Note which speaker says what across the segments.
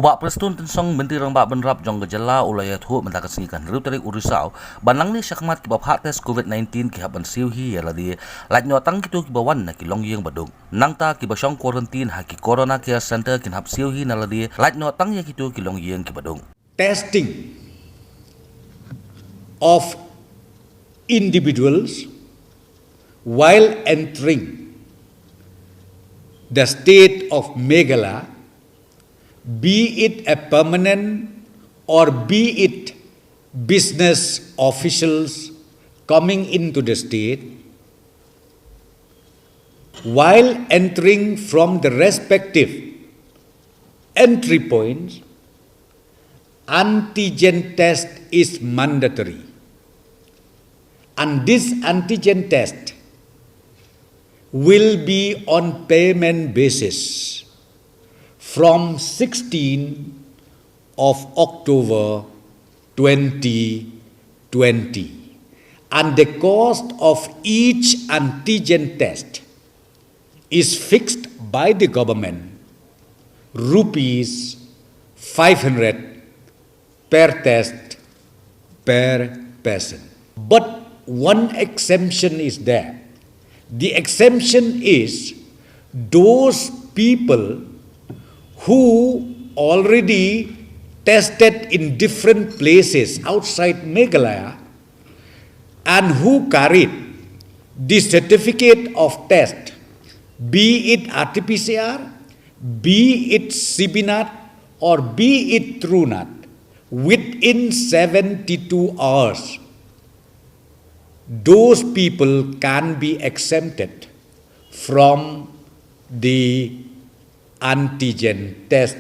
Speaker 1: Bah Prestone Tynsong Myntri Rangbah bynrap jong jylla iathuh mynta sngi Naduh Tarik Risaw nangne Shakhmat Kiba Phah tes COVID-19 ki Hap Siew hi lait kito Kiba wan ki longiing baduk Nangta Kiba shong quarantine ki corona care center ki Hap Siew hi nalade kito ki longiing ki baduk.
Speaker 2: Testing of individuals while entering the state of Meghalaya, be it a permanent or be it business officials coming into the state, while entering from the respective entry points, antigen test is mandatory. And this antigen test will be on payment basis from 16 of October 2020. And the cost of each antigen test is fixed by the government, rupees 500 per test per person. But one exemption is there. The exemption is those people who already tested in different places outside Meghalaya and who carried the certificate of test, be it RT-PCR, be it CBNAT, or be it TrueNAT, within 72 hours, those people can be exempted from the antigen test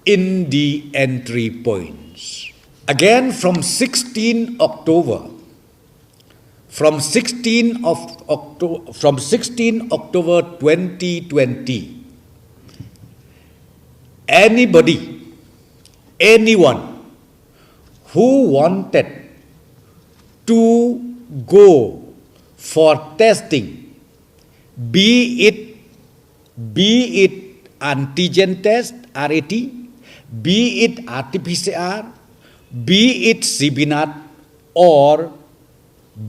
Speaker 2: in the entry points. Again, from 16 October 2020, anyone who wanted to go for testing, be it antigen test, RAT, be it RT-PCR, be it CBNAT, or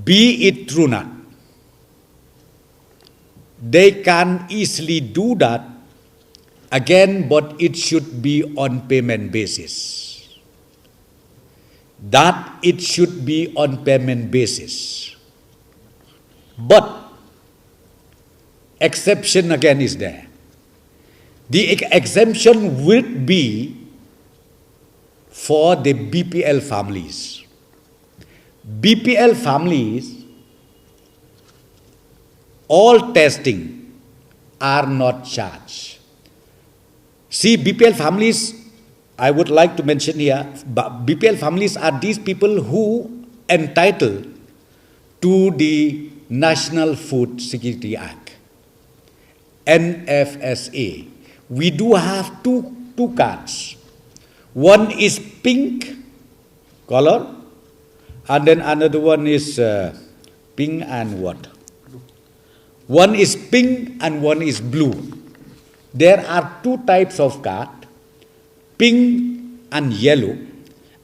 Speaker 2: be it TrueNAT, they can easily do that again, but it should be on payment basis. That it should be on payment basis. But exception again is there. The exemption would be for the BPL families. BPL families, all testing are not charged. See, BPL families, I would like to mention here, BPL families are these people who entitled to the National Food Security Act, NFSA. We do have two cards. One is pink color, and then another one is pink and what? One is pink and one is blue. There are two types of card, pink and yellow,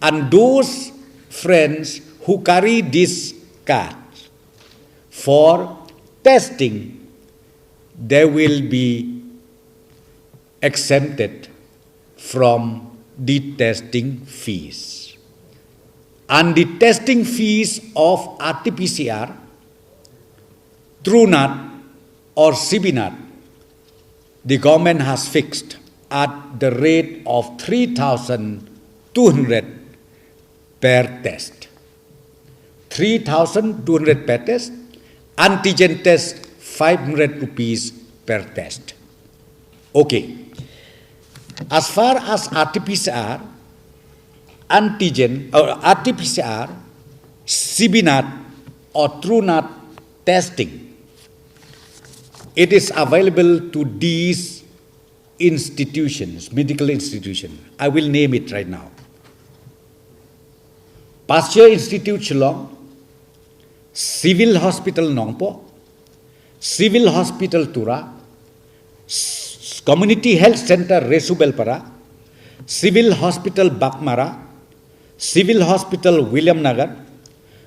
Speaker 2: and those friends who carry this card for testing, they will be exempted from the testing fees. And the testing fees of RT-PCR, TrueNAT, or CBNAT, the government has fixed at the rate of 3,200 per test. 3,200 per test, antigen test 500 rupees per test. Okay. As far as RT-PCR, antigen or RT-PCR, CBNAT or TrueNAT testing, it is available to these institutions, medical institutions. I will name it right now. Pasteur Institute Shillong, Civil Hospital Nongpo, Civil Hospital Tura, Community Health Center Resubelpara, Civil Hospital Bakmara, Civil Hospital William Nagar,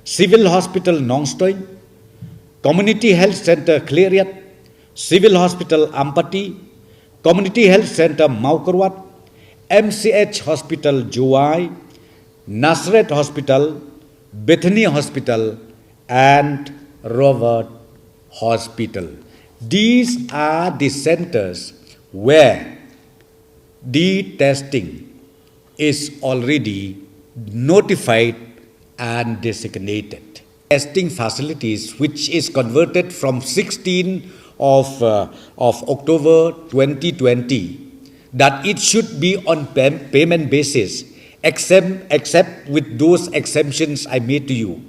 Speaker 2: Civil Hospital Nongstoy, Community Health Center Clariat, Civil Hospital Ampati, Community Health Center Maukarwat, MCH Hospital Juwai, Nasret Hospital, Bethany Hospital, and Robert Hospital. These are the centers where the testing is already notified and designated. Testing facilities, which is converted from 16 of October 2020, that it should be on payment basis, except with those exemptions I made to you.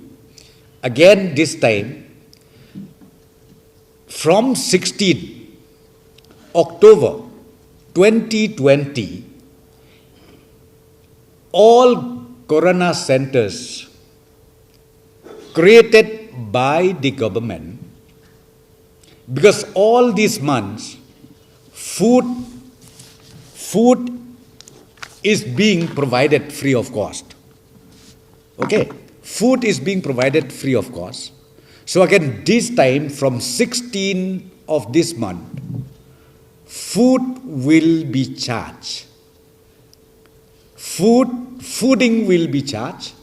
Speaker 2: Again, this time, from 16 October 2020, all corona centers created by the government, because all these months food is being provided free of cost. Okay, food is being provided free of cost. So again, this time from 16 of this month, food will be charged. Fooding will be charged.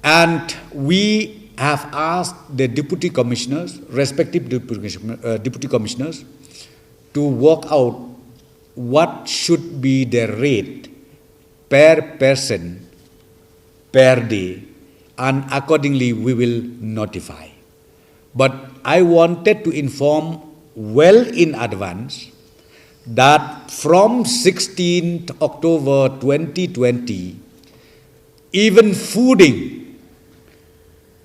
Speaker 2: And we have asked the deputy commissioners, respective deputy commissioners, to work out what should be the rate per person per day, and accordingly we will notify. But I wanted to inform well in advance that from 16th October 2020, even fooding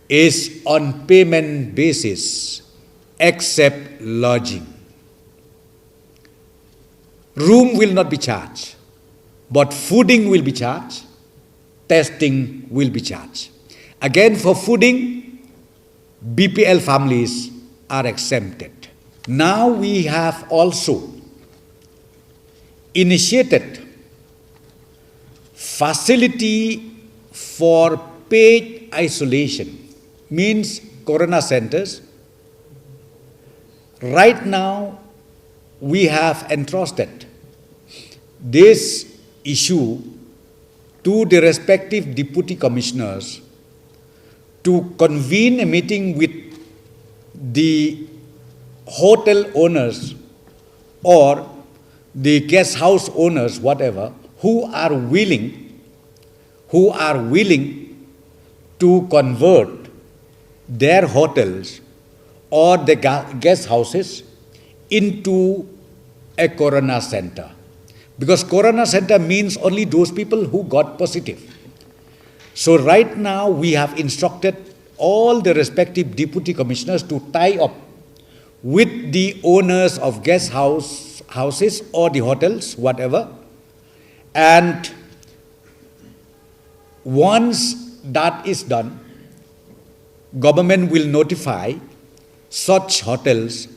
Speaker 2: is on payment basis except lodging. Room will not be charged, but fooding will be charged, testing will be charged. Again, for fooding, BPL families are exempted. Now we have also initiated facility for paid isolation, means corona centers. Right now, we have entrusted this issue to the respective deputy commissioners to convene a meeting with the hotel owners or the guest house owners, whatever, who are willing to convert their hotels or the guest houses into a corona center. Because corona center means only those people who got positive. So right now we have instructed all the respective deputy commissioners to tie up with the owners of guest houses or the hotels, whatever. And once that is done, government will notify such hotels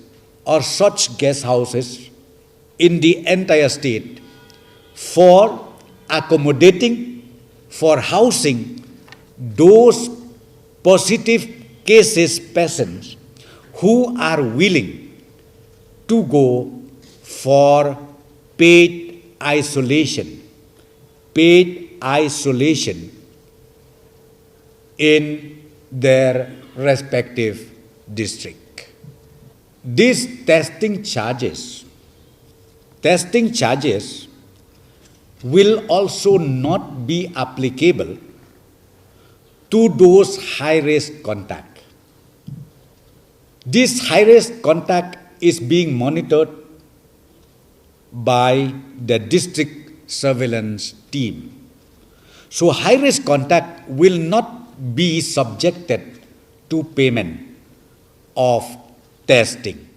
Speaker 2: or such guest houses in the entire state for accommodating, for housing those positive cases persons who are willing to go for paid isolation in their respective district. These testing charges will also not be applicable to those high-risk contact. This high-risk contact is being monitored by the district surveillance team. So high-risk contact will not be subjected to payment of testing.